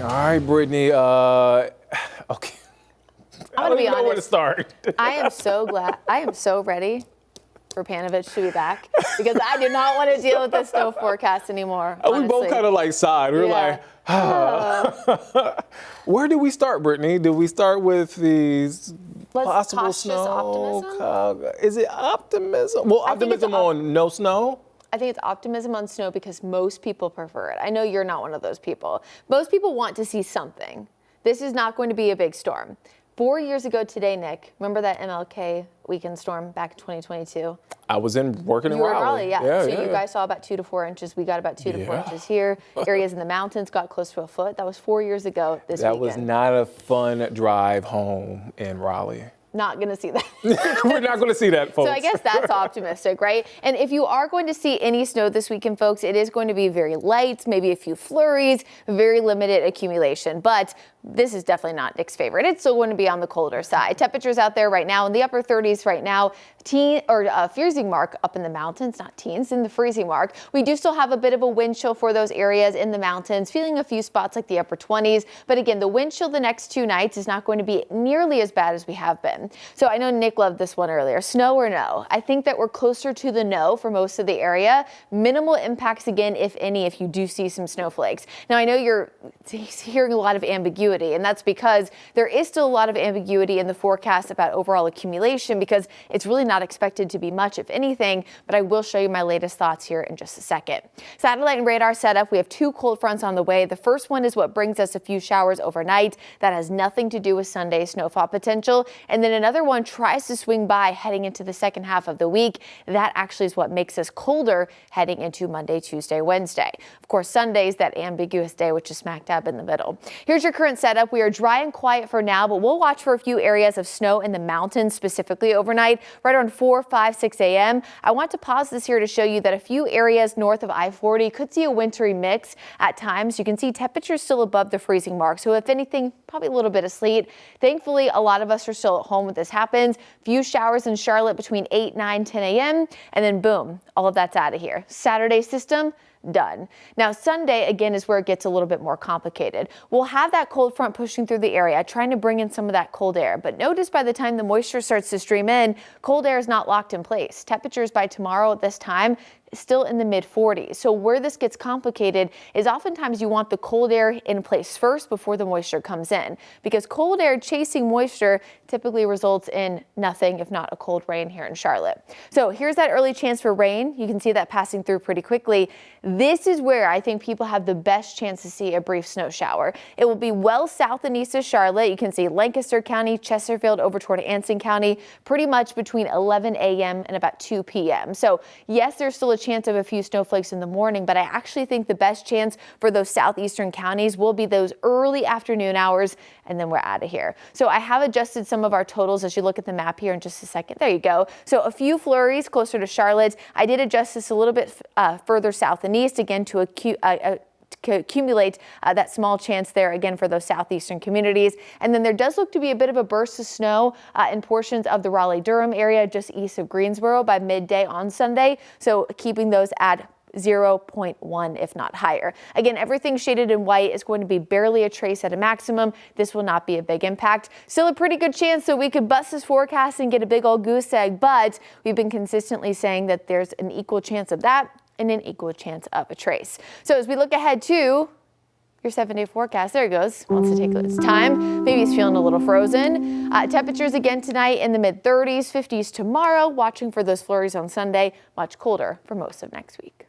All right, Brittany. Okay. I'm gonna be honest. Know where to start. I am so glad. I am so ready for Panovich to be back because I do not want to deal with this snow forecast anymore. We both kind of like sighed. We were like, Where do we start, Brittany? Do we start with these possible snow? Optimism? Is it optimism? Well, optimism on no snow? I think it's optimism on snow because most people prefer it. I know you're not one of those people. Most people want to see something. This is not going to be a big storm. 4 years ago today, Nick, remember that MLK weekend storm back in 2022? I was working in Raleigh. You were in Raleigh, yeah. So yeah. You guys saw about 2 to 4 inches. We got about 2 to 4 inches here. Areas in the mountains got close to a foot. That was 4 years ago this weekend. That was not a fun drive home in Raleigh. Not going to see that. We're not going to see that, folks. So I guess that's optimistic, right? And if you are going to see any snow this weekend, folks, it is going to be very light, maybe a few flurries, very limited accumulation. But this is definitely not Nick's favorite. It's still going to be on the colder side. Temperatures out there right now in the upper 30s right now. Freezing mark up in the mountains, not teens, in the freezing mark. We do still have a bit of a wind chill for those areas in the mountains, feeling a few spots like the upper 20s. But again, the wind chill the next 2 nights is not going to be nearly as bad as we have been. So I know Nick loved this one earlier. Snow or no? I think that we're closer to the no for most of the area. Minimal impacts again, if any, if you do see some snowflakes. Now I know you're hearing a lot of ambiguity, and that's because there is still a lot of ambiguity in the forecast about overall accumulation because it's really not expected to be much, if anything, but I will show you my latest thoughts here in just a second. Satellite and radar setup. We have 2 cold fronts on the way. The first one is what brings us a few showers overnight. That has nothing to do with Sunday's snowfall potential. And then another one tries to swing by heading into the second half of the week. That actually is what makes us colder heading into Monday, Tuesday, Wednesday. Of course, Sunday's that ambiguous day, which is smack dab in the middle. Here's your current setup. We are dry and quiet for now, but we'll watch for a few areas of snow in the mountains specifically overnight, right around 4, 5, 6 a.m. I want to pause this here to show you that a few areas north of I-40 could see a wintry mix at times. You can see temperatures still above the freezing mark. So if anything, probably a little bit of sleet. Thankfully, a lot of us are still at home when this happens. Few showers in Charlotte between 8, 9, 10 a.m. and then boom, all of that's out of here. Saturday system done. Now Sunday again is where it gets a little bit more complicated. We'll have that cold front pushing through the area, trying to bring in some of that cold air. But notice by the time the moisture starts to stream in, cold air is not locked in place. Temperatures by tomorrow at this time still in the mid 40s. So where this gets complicated is oftentimes you want the cold air in place first before the moisture comes in, because cold air chasing moisture typically results in nothing if not a cold rain here in Charlotte. So here's that early chance for rain. You can see that passing through pretty quickly. This is where I think people have the best chance to see a brief snow shower. It will be well south and east of Charlotte. You can see Lancaster County, Chesterfield over toward Anson County, pretty much between 11 a.m. and about 2 p.m. So yes, there's still a chance of a few snowflakes in the morning, but I actually think the best chance for those southeastern counties will be those early afternoon hours, and then we're out of here. So I have adjusted some of our totals as you look at the map here in just a second. There you go. So a few flurries closer to Charlotte. I did adjust this a little bit further south and east again to accumulate that small chance there again for those southeastern communities. And then there does look to be a bit of a burst of snow in portions of the Raleigh-Durham area just east of Greensboro by midday on Sunday. So keeping those at 0.1 if not higher. Again, everything shaded in white is going to be barely a trace at a maximum. This will not be a big impact. Still a pretty good chance that we could bust this forecast and get a big old goose egg, but we've been consistently saying that there's an equal chance of that and an equal chance of a trace. So as we look ahead to your 7-day forecast, there it goes. Wants to take its time. Maybe it's feeling a little frozen. Temperatures again tonight in the mid 30s, 50s tomorrow. Watching for those flurries on Sunday. Much colder for most of next week.